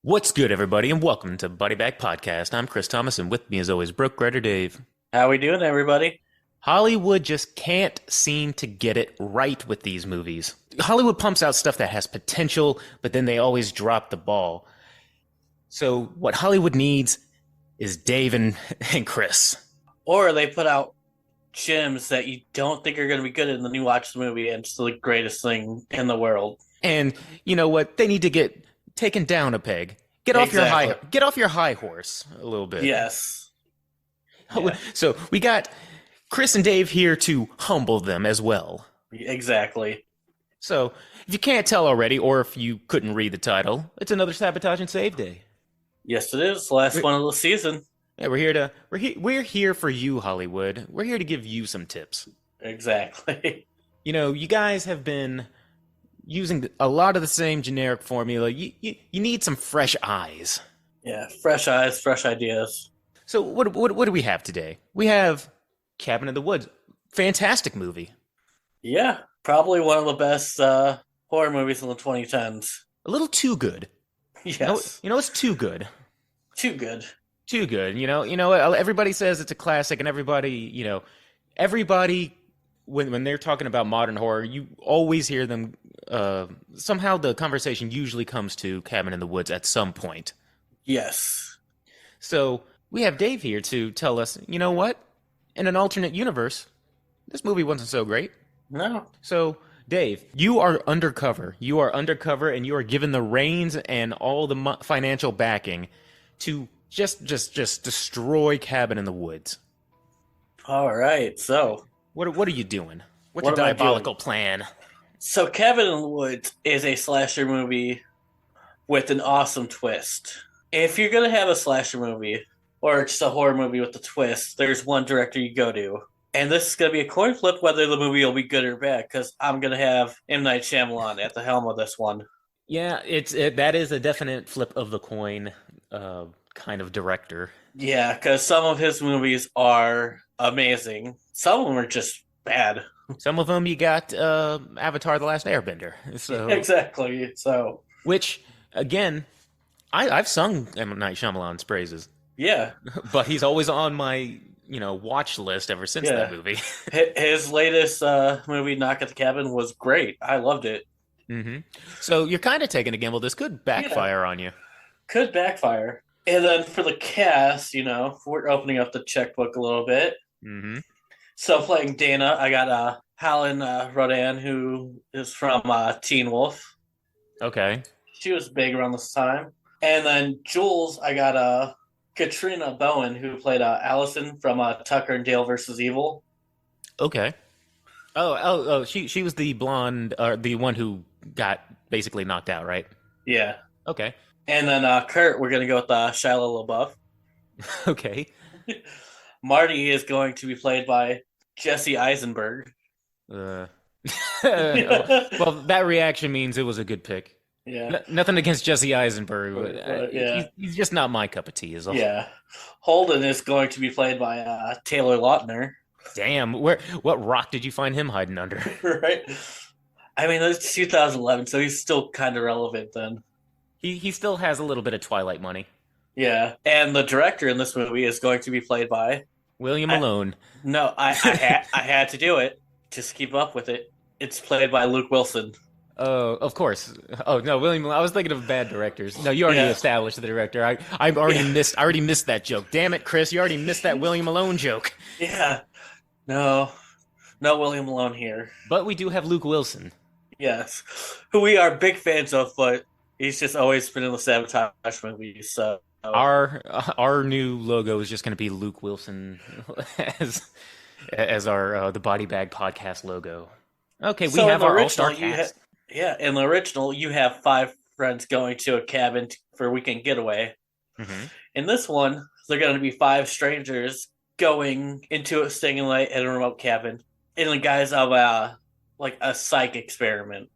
What's good, everybody, and welcome to Body Bag Podcast. I'm Chris Thomas, and with me, as always, Brookwriter Dave. How we doing, everybody? Hollywood just can't seem to get it right with these movies. Hollywood pumps out stuff that has potential, but then they always drop the ball. So what Hollywood needs is Dave and Chris. Or they put out gems that you don't think are going to be good, and then you watch the movie, and it's the greatest thing in the world. And you know what? They need to get taken down a peg. Get off your high horse a little bit. Yes. Yeah. So we got Chris and Dave here to humble them as well. Exactly. So, if you can't tell already, or if you couldn't read the title, it's another Sabotage and Save Day. Yes, it is. Last one of the season. Yeah, we're here for you, Hollywood. We're here to give you some tips. Exactly. You know, you guys have been using a lot of the same generic formula. You need some fresh eyes. Yeah, fresh eyes, fresh ideas. So, what do we have today? We have Cabin in the Woods. Fantastic movie. Yeah, probably one of the best horror movies in the 2010s. A little too good. Yes. You know, it's too good. Too good. Too good. Everybody says it's a classic, and everybody when they're talking about modern horror, you always hear them. Somehow, the conversation usually comes to Cabin in the Woods at some point. Yes. So we have Dave here to tell us. You know what? In an alternate universe, this movie wasn't so great. No. So, Dave, you are undercover. You are undercover, and you are given the reins and all the financial backing to just destroy Cabin in the Woods. All right. So, What are you doing? What's what your am I doing? diabolical plan? So, Cabin in the Woods is a slasher movie with an awesome twist. If you're going to have a slasher movie or just a horror movie with a twist, there's one director you go to. And this is going to be a coin flip whether the movie will be good or bad, because I'm going to have M. Night Shyamalan at the helm of this one. Yeah, that is a definite flip of the coin kind of director. Yeah, because some of his movies are amazing. Some of them are just bad. Some of them you got Avatar: The Last Airbender. So Exactly. So, which again, I've sung M. Night Shyamalan's praises, yeah. but he's always on my watch list ever since Yeah. that movie. His latest movie, Knock at the Cabin, was great. I loved it. hmm So you're kind of taking a gamble. This could backfire on you. Could backfire. And then for the cast, we're opening up the checkbook a little bit. hmm So playing Dana, I got Helen Rodan, who is from Teen Wolf. Okay. She was big around this time. And then Jules, I got Katrina Bowen, who played Allison from Tucker and Dale versus Evil. Okay. Oh. She was the blonde, the one who got basically knocked out, right? Yeah. Okay. And then Kurt, we're going to go with Shia LaBeouf. Okay. Marty is going to be played by Jesse Eisenberg. Well, that reaction means it was a good pick. Yeah. Nothing against Jesse Eisenberg, but yeah. he's just not my cup of tea. Is all. Yeah. Holden is going to be played by Taylor Lautner. Damn, what rock did you find him hiding under? Right. I mean, it's 2011, so he's still kind of relevant then. He still has a little bit of Twilight money. Yeah. And the director in this movie is going to be played by William Malone. I had to do it just to keep up with it. It's played by Luke Wilson. Oh, of course. Oh no, William. I was thinking of bad directors. No, you already established the director. I already missed that joke. Damn it, Chris! You already missed that William Malone joke. Yeah. No William Malone here. But we do have Luke Wilson. Yes, who we are big fans of, but he's just always been in the Sabotage movies. So our new logo is just going to be Luke Wilson as our the Body Bag Podcast logo. Okay, we have our all-star cast. In the original, you have 5 friends going to a cabin for a weekend getaway. Mm-hmm. In this one, they're going to be 5 strangers going into staying in a remote cabin in the guise of a psych experiment.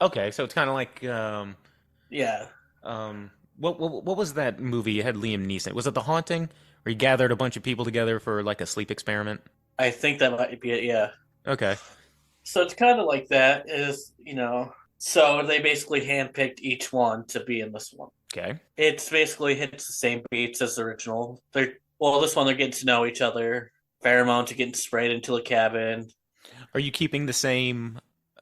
Okay, so it's kind of like yeah. What was that movie? It had Liam Neeson. Was it The Haunting, where he gathered a bunch of people together for like a sleep experiment? I think that might be it. Yeah. Okay. So it's kind of like that. So they basically handpicked each one to be in this one. Okay. It's basically hits the same beats as the original. This one they're getting to know each other. Pheromones are getting sprayed into a cabin. Are you keeping the same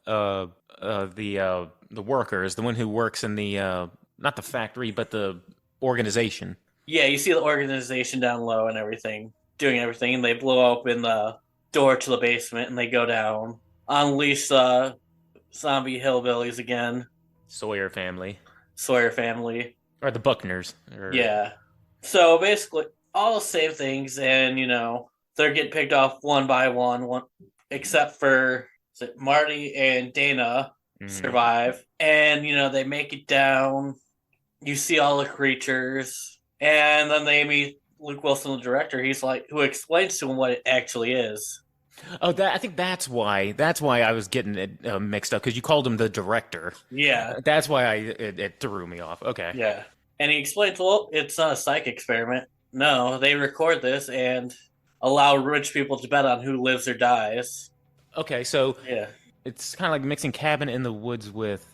uh the workers, the one who works in the not the factory but the organization? Yeah, you see the organization down low and everything, doing everything, and they blow open the door to the basement and they go down, unleash the zombie hillbillies again. Sawyer family. Sawyer family. Or the Buckners. Or... Yeah. So basically, all the same things, and they're getting picked off one by one except for Marty and Dana survive, and they make it down. You see all the creatures, and then they meet Luke Wilson, the director. He's like, who explains to him what it actually is. Oh, I think that's why I was getting it mixed up, because you called him the director. Yeah, that's why it threw me off. Okay. Yeah, and he explains, well, it's not a psych experiment. No, they record this and allow rich people to bet on who lives or dies. Okay, so yeah, it's kind of like mixing Cabin in the Woods with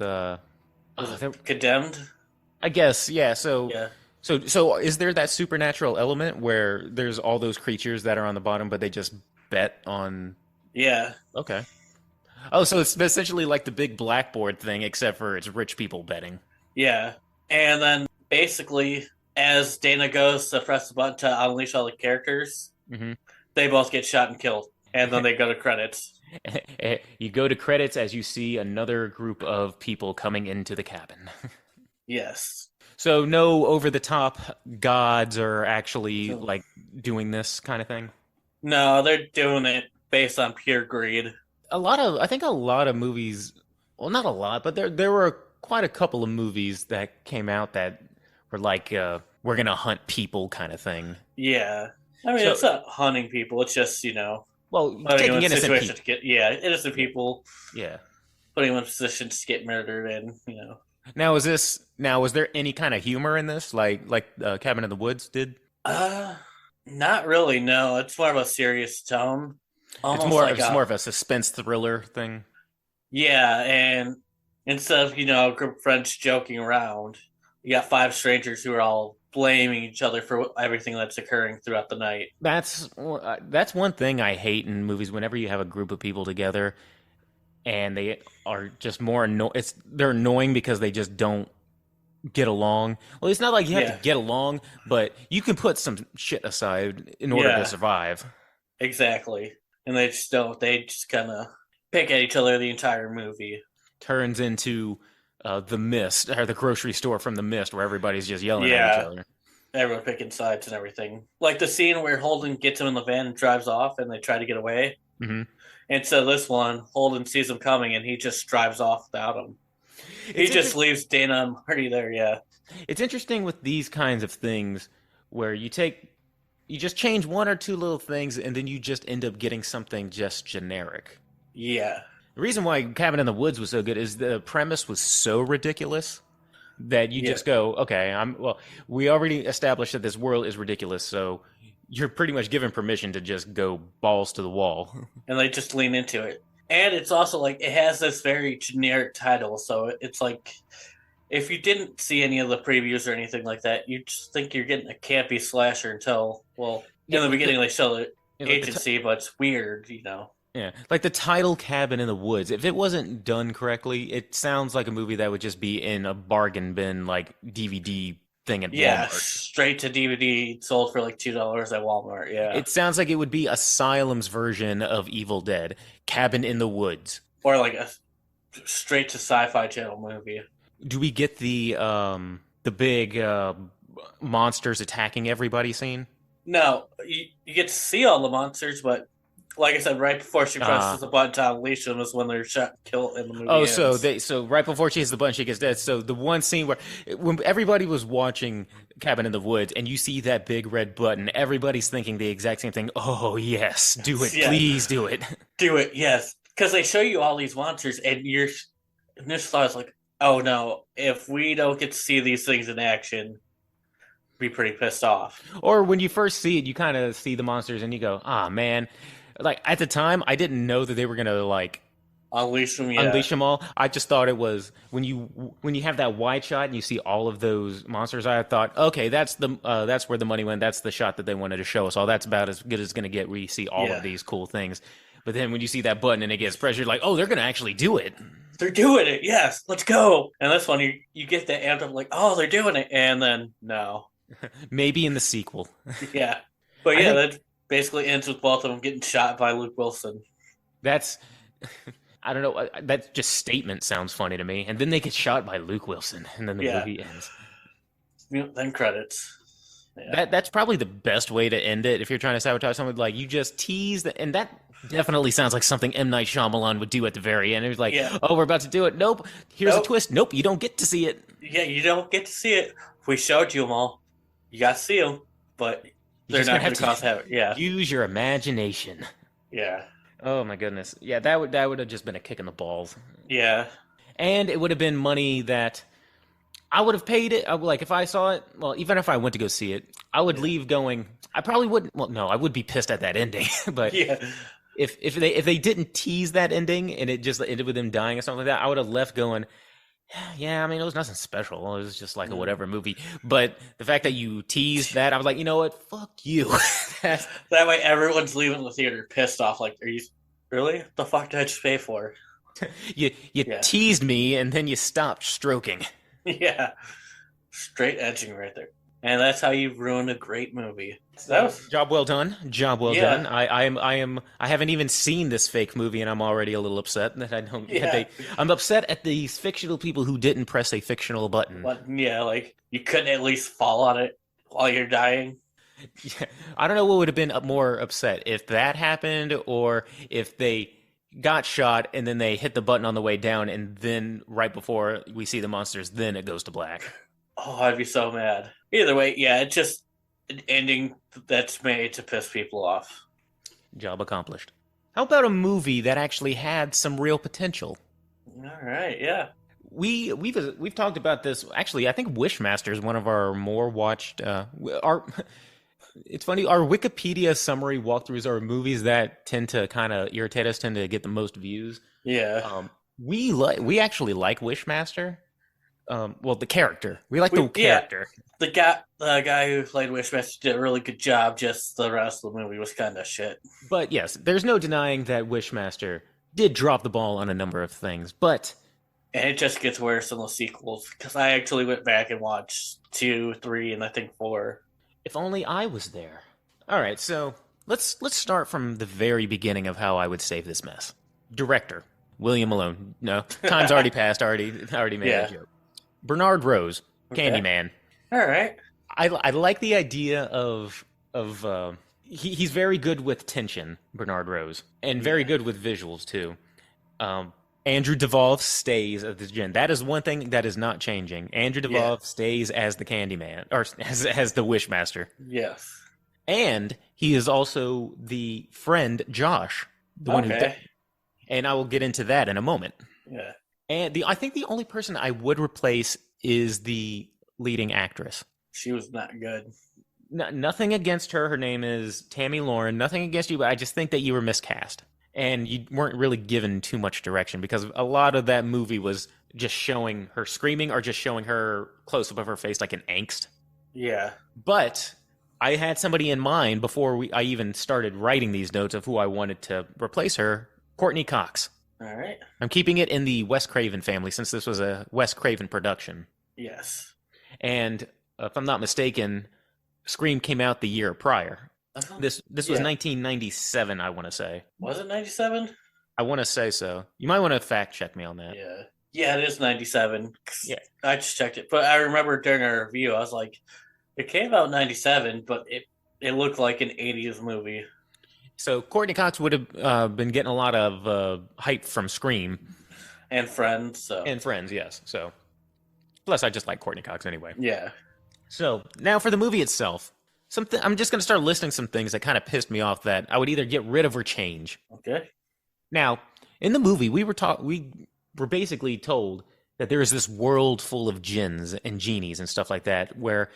Condemned. I guess, yeah. So yeah. So is there that supernatural element where there's all those creatures that are on the bottom, but they just bet on? Yeah. Okay. Oh, so it's essentially like the big blackboard thing, except for it's rich people betting. Yeah, and then basically, as Dana goes to press the button to unleash all the characters, they both get shot and killed, and then they go to credits. You go to credits as you see another group of people coming into the cabin. Yes. So no over-the-top gods are actually like doing this kind of thing? No, they're doing it based on pure greed. I think a lot of movies, well, not a lot, but there were quite a couple of movies that came out that were like, we're going to hunt people kind of thing. Yeah. I mean, it's not hunting people. It's just, well, taking innocent people. Innocent people. Yeah. Putting them in positions to get murdered and, Now, was there any kind of humor in this, like Cabin in the Woods did? Not really, no. It's more of a serious tone. It's more of a suspense thriller thing. Yeah, and instead of, a group of friends joking around, you got 5 strangers who are all blaming each other for everything that's occurring throughout the night. That's one thing I hate in movies. Whenever you have a group of people together and they are just more they're annoying because they just don't get along. Well, it's not like you have to get along, but you can put some shit aside in order to survive. Exactly. And they just don't. They just kind of pick at each other the entire movie. Turns into The Mist, or the grocery store from The Mist, where everybody's just yelling at each other. Everyone picking sides and everything. Like the scene where Holden gets him in the van and drives off, and they try to get away. Mm-hmm. And so this one, Holden sees him coming, and he just drives off without him. He just leaves Dana and Marty there. Yeah. It's interesting with these kinds of things where you just change one or two little things, and then you just end up getting something just generic. Yeah. The reason why Cabin in the Woods was so good is the premise was so ridiculous that you just go, okay, we already established that this world is ridiculous, so you're pretty much given permission to just go balls to the wall. And they just lean into it. And it's also like, it has this very generic title, so it's like, if you didn't see any of the previews or anything like that, you just think you're getting a campy slasher until, in the beginning they show the agency, but it's weird, Yeah, like the title Cabin in the Woods, if it wasn't done correctly, it sounds like a movie that would just be in a bargain bin, like DVD thing at Walmart. Straight to DVD, sold for like $2 at Walmart, yeah. It sounds like it would be Asylum's version of Evil Dead, Cabin in the Woods. Or like a straight to Sci-Fi Channel movie. Do we get the big monsters attacking everybody scene? No, you get to see all the monsters, but like I said, right before she presses the button to unleash them is when they're shot, killed in the movie. Oh, so right before she hits the button, she gets dead. So the one scene when everybody was watching Cabin in the Woods and you see that big red button, everybody's thinking the exact same thing. Oh yes, do it, please do it, do it, yes, because they show you all these monsters, and your initial thought is like, oh no, if we don't get to see these things in action, be pretty pissed off. Or when you first see it, you kind of see the monsters and you go, ah, man. Like at the time, I didn't know that they were gonna like Unleash them, yeah. Unleash them all. I just thought it was when you have that wide shot and you see all of those monsters. I thought, okay, that's where the money went. That's the shot that they wanted to show us. All that's about as good as it's going to get. Where you see all of these cool things, but then when you see that button and it gets pressed, you're like, oh, they're going to actually do it. They're doing it. Yes, let's go. And this one, you get the amped up like, oh, they're doing it, and then no. Maybe in the sequel. Yeah, but yeah, that basically ends with both of them getting shot by Luke Wilson. That's. I don't know. That just statement sounds funny to me. And then they get shot by Luke Wilson, and then the movie ends. Then credits. Yeah. That's probably the best way to end it if you're trying to sabotage someone. Like you just tease, and that definitely sounds like something M. Night Shyamalan would do at the very end. It was like, oh, we're about to do it. Nope. Here's a twist. Nope, you don't get to see it. Yeah, you don't get to see it. We showed you them all. You got to see them, but they're not going to cost heavy. Yeah. Use your imagination. Yeah. Oh my goodness. Yeah, that would have just been a kick in the balls. Yeah. And it would have been money that I would have paid it. Like if I saw it, well, even if I went to go see it, I would leave going. I probably wouldn't. Well, no, I would be pissed at that ending. But if they didn't tease that ending and it just ended with them dying or something like that, I would have left going. Yeah, I mean, it was nothing special. It was just like a whatever movie. But the fact that you teased that, I was like, you know what? Fuck you. That way everyone's leaving the theater pissed off. Like, are you really? What the fuck did I just pay for? You teased me and then you stopped stroking. Yeah. Straight edging right there. And that's how you ruin a great movie. So that was job well done. Job well done. I haven't even seen this fake movie, and I'm already a little upset that I don't. Yeah. I'm upset at these fictional people who didn't press a fictional button. But yeah, like you couldn't at least fall on it while you're dying. Yeah, I don't know what would have been more upset if that happened, or if they got shot and then they hit the button on the way down, and then right before we see the monsters, then it goes to black. Oh, I'd be so mad. Either way, yeah, it's just an ending that's made to piss people off. Job accomplished. How about a movie that actually had some real potential? All right, yeah. We've talked about this. Actually, I think Wishmaster is one of our more watched. It's funny. Our Wikipedia summary walkthroughs are movies that tend to kind of irritate us, tend to get the most views. Yeah. We actually like Wishmaster. Well, the character. We like the character. Yeah, the guy who played Wishmaster did a really good job. Just the rest of the movie was kind of shit. But yes, there's no denying that Wishmaster did drop the ball on a number of things. But and it just gets worse in the sequels, because I actually went back and watched 2, 3, and I think 4. If only I was there. All right, so let's start from the very beginning of how I would save this mess. Director William Malone. No, time's already passed. Already made a joke. Bernard Rose, Candyman. All right. I like the idea of he's very good with tension, Bernard Rose, and very good with visuals too. Andrew Duvall stays as the Djinn. That is one thing that is not changing. Andrew Duvall stays as the Candyman, or as the Wishmaster. Yes. And he is also the friend Josh, the one who. And I will get into that in a moment. Yeah. And I think the only person I would replace is the leading actress. She was not good. Nothing against her. Her name is Tammy Lauren. Nothing against you, but I just think that you were miscast. And you weren't really given too much direction, because a lot of that movie was just showing her screaming or just showing her close-up of her face like an angst. Yeah. But I had somebody in mind before I even started writing these notes of who I wanted to replace her, Courtney Cox. All right. I'm keeping it in the Wes Craven family since this was a Wes Craven production. Yes. And if I'm not mistaken, Scream came out the year prior. This was 1997, I want to say. Was it 97? I want to say so. You might want to fact check me on that. Yeah. Yeah, it is 97. Yeah. I just checked it. But I remember during our review, I was like, it came out in 97, but it looked like an 80s movie. So Courtney Cox would have been getting a lot of hype from Scream. And Friends. So. And Friends, yes. So, plus I just like Courtney Cox anyway. Yeah. So, now for the movie itself. I'm just going to start listing some things that kind of pissed me off that I would either get rid of or change. Okay. Now, in the movie, we were basically told that there is this world full of jinns and genies and stuff like that, where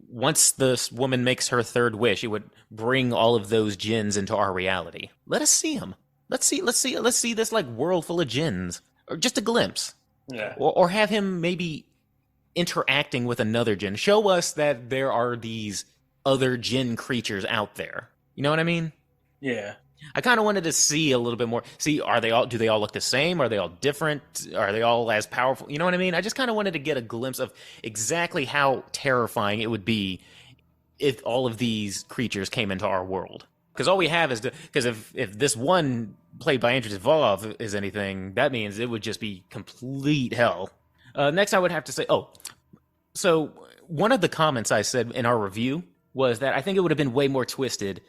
once this woman makes her third wish, it would bring all of those jinns into our reality. Let us see them. Let's see this like world full of jinns, or just a glimpse, Yeah. or have him maybe interacting with another jinn. Show us that there are these other jinn creatures out there. You know what I mean? Yeah. I kind of wanted to see a little bit more. See, are they all? Do they all look the same? Are they all different? Are they all as powerful? You know what I mean? I just kind of wanted to get a glimpse of exactly how terrifying it would be if all of these creatures came into our world. Because all we have is because if this one played by Andrew Duvall is anything, that means it would just be complete hell. Next, I would have to say, so one of the comments I said in our review was that I think it would have been way more twisted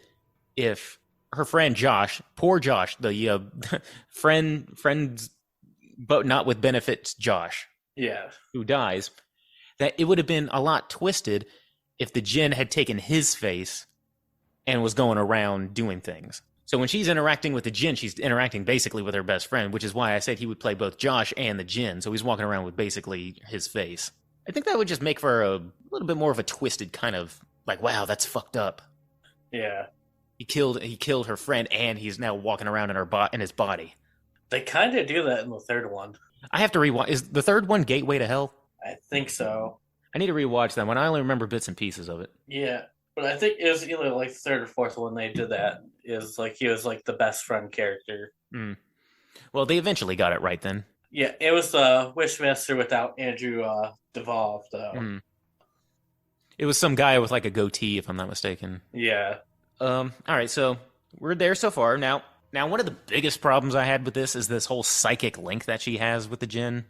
if her friend Josh, poor Josh, the friend, but not with benefits, Josh, Yeah. who dies, that it would have been a lot twisted if the djinn had taken his face and was going around doing things. So when she's interacting with the djinn, she's interacting basically with her best friend, which is why I said he would play both Josh and the djinn. So he's walking around with basically his face. I think that would just make for a little bit more of a twisted kind of like, wow, that's fucked up. Yeah. He killed her friend, and he's now walking around in his body. They kind of do that in the third one. I have to rewatch. Is the third one Gateway to Hell? I think so. I need to rewatch that one. I only remember bits and pieces of it. Yeah. But I think it was either like the third or fourth one they did that. Is like he was like the best friend character. Mm. Well, they eventually got it right then. Yeah, it was the Wishmaster without Andrew Duvall, though. Mm. It was some guy with like a goatee, if I'm not mistaken. Yeah. All right, so we're there so far. Now, one of the biggest problems I had with this is this whole psychic link that she has with the djinn.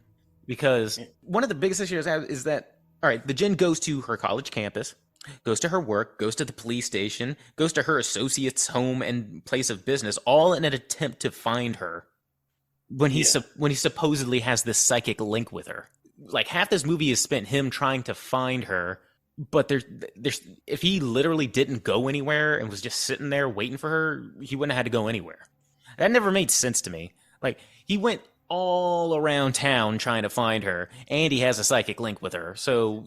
Because one of the biggest issues I have is that, all right, the djinn goes to her college campus, goes to her work, goes to the police station, goes to her associate's home and place of business, all in an attempt to find her. When he supposedly has this psychic link with her. Like half this movie is spent him trying to find her, but there's if he literally didn't go anywhere and was just sitting there waiting for her, he wouldn't have had to go anywhere. That never made sense to me. Like he went all around town trying to find her, and he has a psychic link with her. So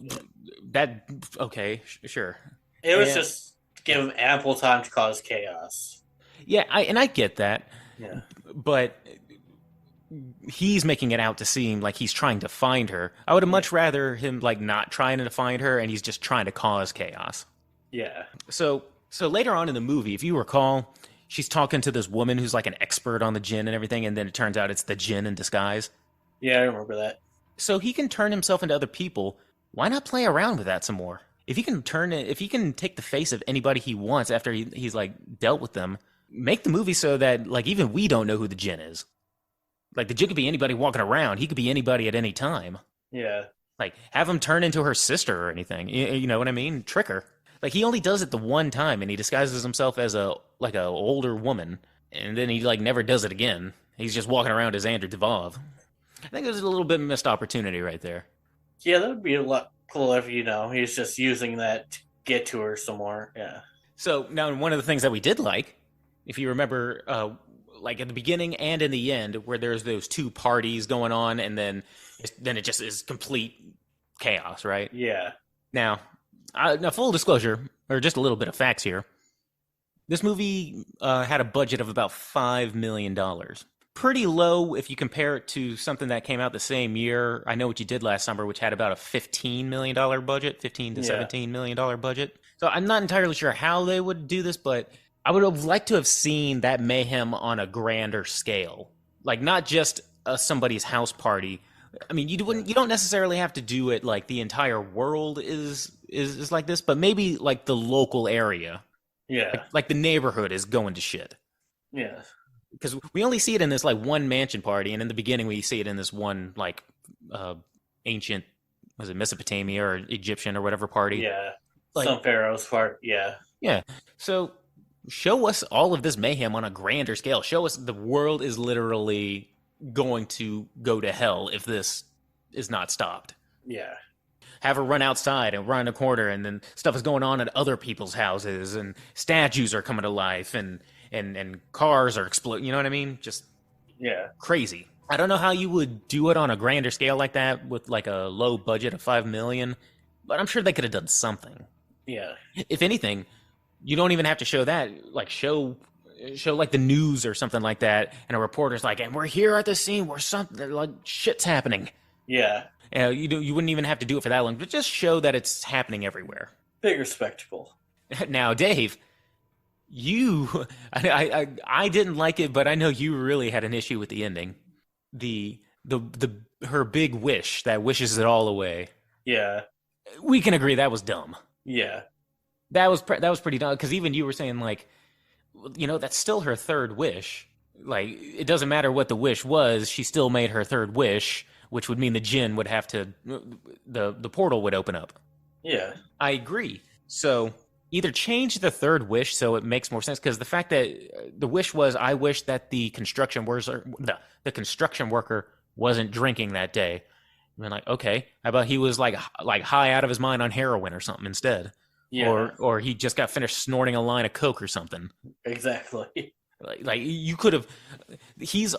that sure. It was just to give him ample time to cause chaos. Yeah, I get that. Yeah. But he's making it out to seem like he's trying to find her. I would have much rather him like not trying to find her and he's just trying to cause chaos. Yeah. So later on in the movie, if you recall, she's talking to this woman who's like an expert on the djinn and everything, and then it turns out it's the djinn in disguise. Yeah, I remember that. So he can turn himself into other people. Why not play around with that some more? If he can take the face of anybody he wants after he's like dealt with them, make the movie so that like even we don't know who the djinn is. Like, the djinn could be anybody walking around. He could be anybody at any time. Yeah. Like, have him turn into her sister or anything. You know what I mean? Trick her. Like, he only does it the one time, and he disguises himself as a older woman, and then he, like, never does it again. He's just walking around as Andrew Duvall. I think there's a little bit of missed opportunity right there. Yeah, that would be a lot cooler if, he's just using that to get to her some more. Yeah. So, now, one of the things that we did like, if you remember, like at the beginning and in the end, where there's those two parties going on, and then it just is complete chaos, right? Yeah. Now, full disclosure, or just a little bit of facts here. This movie had a budget of about $5 million. Pretty low if you compare it to something that came out the same year. I Know What You Did Last Summer, which had about a $15 million budget, $15 to $17 million budget. So I'm not entirely sure how they would do this, but I would have liked to have seen that mayhem on a grander scale. Like, not just somebody's house party. I mean, you don't necessarily have to do it like the entire world is like this, but maybe like the local area. Yeah. Like the neighborhood is going to shit. Yeah. Because we only see it in this like one mansion party, and in the beginning we see it in this one like ancient, was it Mesopotamia or Egyptian or whatever party? Yeah. Like, some pharaoh's part. Yeah. Yeah. So show us all of this mayhem on a grander scale. Show us the world is literally going to go to hell if this is not stopped. Yeah. Have her run outside and run a corner, and then stuff is going on at other people's houses, and statues are coming to life, and cars are exploding. You know what I mean? Just crazy. I don't know how you would do it on a grander scale like that with like a low budget of $5 million, but I'm sure they could have done something. Yeah. If anything, you don't even have to show that. Like, show show like the news or something like that, and a reporter's like, and we're here at the scene where something like shit's happening. Yeah. You wouldn't even have to do it for that long, but just show that it's happening everywhere. Bigger spectacle. Now, Dave, I didn't like it, but I know you really had an issue with the ending. The her big wish that wishes it all away. Yeah. We can agree that was dumb. Yeah. That was pretty dumb, because even you were saying like, that's still her third wish. Like, it doesn't matter what the wish was, she still made her third wish, which would mean the djinn would have to, the portal would open up. Yeah. I agree. So either change the third wish so it makes more sense, because the fact that the wish was, I wish that the construction worker wasn't drinking that day. I mean, like, okay, how about he was like high out of his mind on heroin or something instead? Yeah. Or he just got finished snorting a line of coke or something. Exactly. Like you could have. He's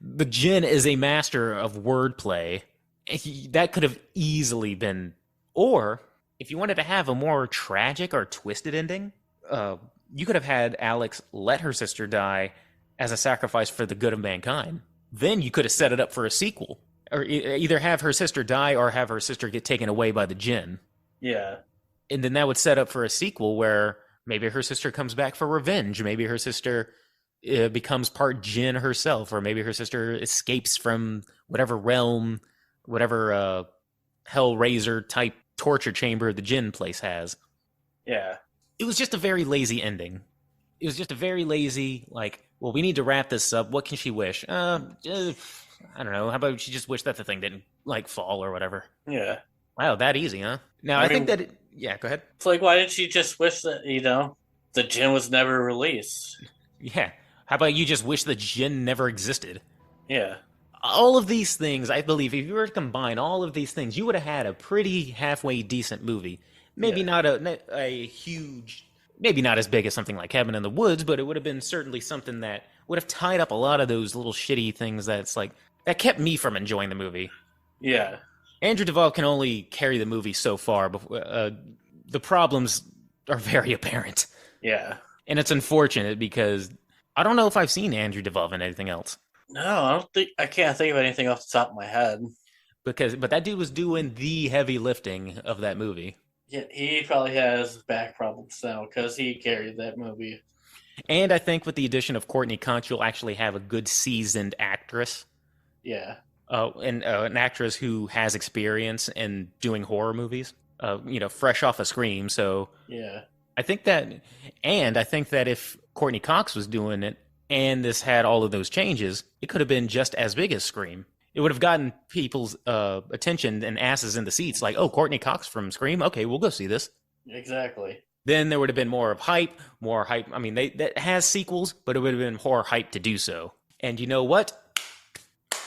the djinn is a master of wordplay. That could have easily been. Or if you wanted to have a more tragic or twisted ending, you could have had Alex let her sister die as a sacrifice for the good of mankind. Then you could have set it up for a sequel, or either have her sister die or have her sister get taken away by the djinn. Yeah. And then that would set up for a sequel where maybe her sister comes back for revenge. Maybe her sister becomes part djinn herself, or maybe her sister escapes from whatever realm, whatever Hellraiser type torture chamber the djinn place has. Yeah. It was just a very lazy ending. It was just a very lazy, like, well, we need to wrap this up. What can she wish? I don't know. How about she just wish that the thing didn't, like, fall or whatever? Yeah. Wow, that easy, huh? Now, I think that... Yeah, go ahead. It's like, why didn't she just wish that, the djinn was never released? Yeah. How about you just wish the djinn never existed? Yeah. All of these things, I believe, if you were to combine all of these things, you would have had a pretty halfway decent movie. Maybe not a huge... Maybe not as big as something like Cabin in the Woods, but it would have been certainly something that would have tied up a lot of those little shitty things that's like... That kept me from enjoying the movie. Yeah. Andrew Duvall can only carry the movie so far. Before, the problems are very apparent. Yeah. And it's unfortunate because I don't know if I've seen Andrew Duvall in anything else. No, I can't think of anything off the top of my head. But that dude was doing the heavy lifting of that movie. Yeah, he probably has back problems now because he carried that movie. And I think with the addition of Courtney Conch, you'll actually have a good seasoned actress. Yeah. And an actress who has experience in doing horror movies, fresh off of Scream. So yeah, I think that if Courtney Cox was doing it and this had all of those changes, it could have been just as big as Scream. It would have gotten people's attention and asses in the seats, like, oh, Courtney Cox from Scream? Okay, we'll go see this. Exactly. Then there would have been more hype. I mean, that has sequels, but it would have been more hype to do so. And you know what?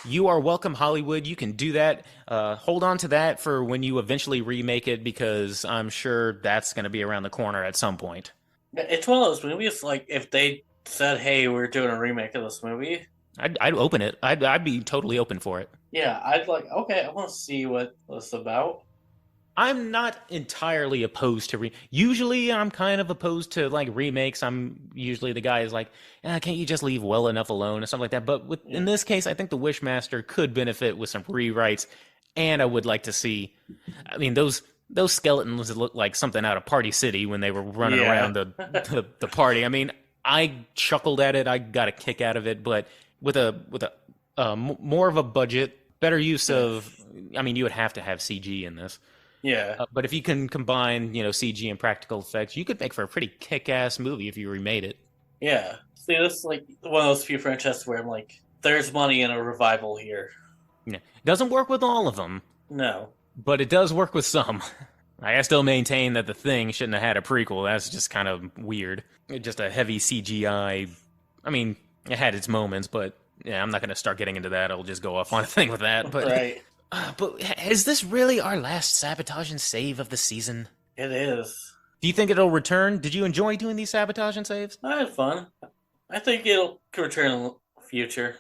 You are welcome, Hollywood. You can do that. Hold on to that for when you eventually remake it, because I'm sure that's going to be around the corner at some point. It's one of those movies, like, if they said, hey, we're doing a remake of this movie, I'd open it. I'd be totally open for it. Yeah, I'd like, okay, I want to see what it's about. I'm not entirely opposed to usually I'm kind of opposed to like remakes. I'm usually the guy who's like, can't you just leave well enough alone or something like that. But in this case, I think the Wishmaster could benefit with some rewrites, and I would like to see. I mean, those skeletons look like something out of Party City when they were running around the party. I mean, I chuckled at it. I got a kick out of it, but with a more of a budget, better use of. I mean, you would have to have CG in this. Yeah. But if you can combine, CG and practical effects, you could make for a pretty kick-ass movie if you remade it. Yeah. See, this is like one of those few franchises where I'm like, there's money in a revival here. Yeah. It doesn't work with all of them. No. But it does work with some. I still maintain that The Thing shouldn't have had a prequel. That's just kind of weird. Just a heavy CGI. I mean, it had its moments, but yeah, I'm not going to start getting into that. I'll just go off on a thing with that. But, right. But is this really our last Sabotage and Save of the season? It is. Do you think it'll return? Did you enjoy doing these Sabotage and Saves? I had fun. I think it'll return in the future.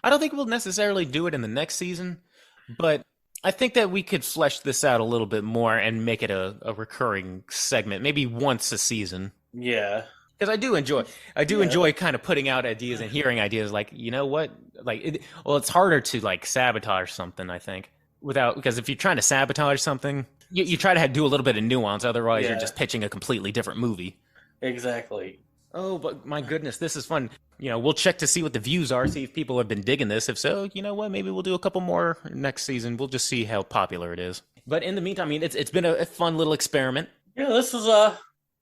I don't think we'll necessarily do it in the next season, but I think that we could flesh this out a little bit more and make it a recurring segment, maybe once a season. Yeah. Because I do enjoy kind of putting out ideas and hearing ideas. Like, you know what? Well, it's harder to like sabotage something, I think, because if you're trying to sabotage something, you try to do a little bit of nuance. Otherwise, you're Yeah. just pitching a completely different movie. Exactly. Oh, but my goodness, this is fun. We'll check to see what the views are, see if people have been digging this. If so, you know what? Maybe we'll do a couple more next season. We'll just see how popular it is. But in the meantime, I mean, it's been a fun little experiment. Yeah, this is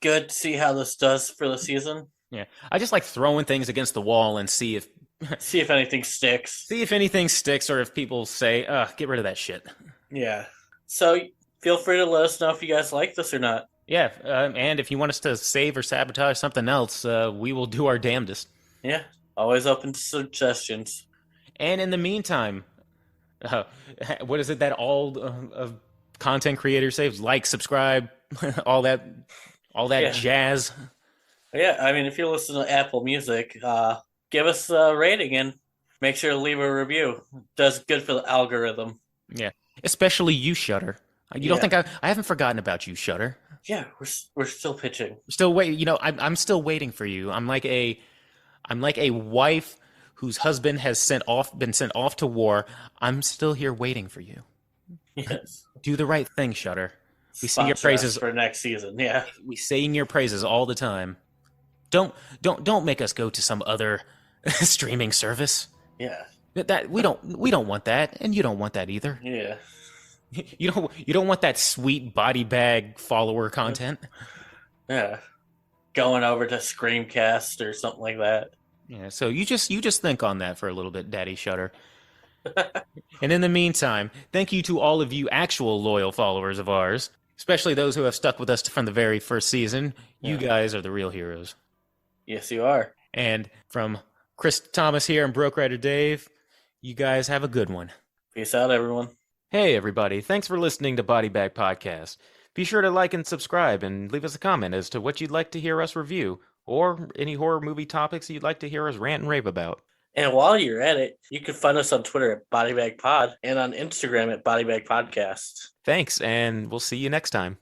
good to see how this does for the season. Yeah, I just like throwing things against the wall and see if anything sticks. see if anything sticks or if people say, get rid of that shit." Yeah. So feel free to let us know if you guys like this or not. Yeah, and if you want us to save or sabotage something else, we will do our damnedest. Yeah. Always open to suggestions. And in the meantime, what is it that all of content creators say? Like, subscribe, all that Yeah. jazz. Yeah, I mean, if you listen to Apple Music, give us a rating and make sure to leave a review. Does good for the algorithm. Yeah, especially you, Shutter. You don't think I haven't forgotten about you, Shutter? Yeah, we're still pitching. Still wait. I'm still waiting for you. I'm like a wife whose husband has been sent off to war. I'm still here waiting for you. Yes. Do the right thing, Shutter. We sing your Sponsor us praises for next season. Yeah. We sing your praises all the time. Don't make us go to some other streaming service. Yeah. That we don't want that, and you don't want that either. Yeah. You don't want that sweet body bag follower content. Yeah. Going over to Screamcast or something like that. Yeah, so you just think on that for a little bit, Daddy Shutter. And in the meantime, thank you to all of you actual loyal followers of ours, especially those who have stuck with us from the very first season. You guys are the real heroes. Yes, you are. And from Chris Thomas here and Brokewriterdave, you guys have a good one. Peace out, everyone. Hey, everybody. Thanks for listening to Body Bag Podcast. Be sure to like and subscribe and leave us a comment as to what you'd like to hear us review or any horror movie topics you'd like to hear us rant and rave about. And while you're at it, you can find us on Twitter at BodyBagPod and on Instagram at BodyBagPodcast. Thanks, and we'll see you next time.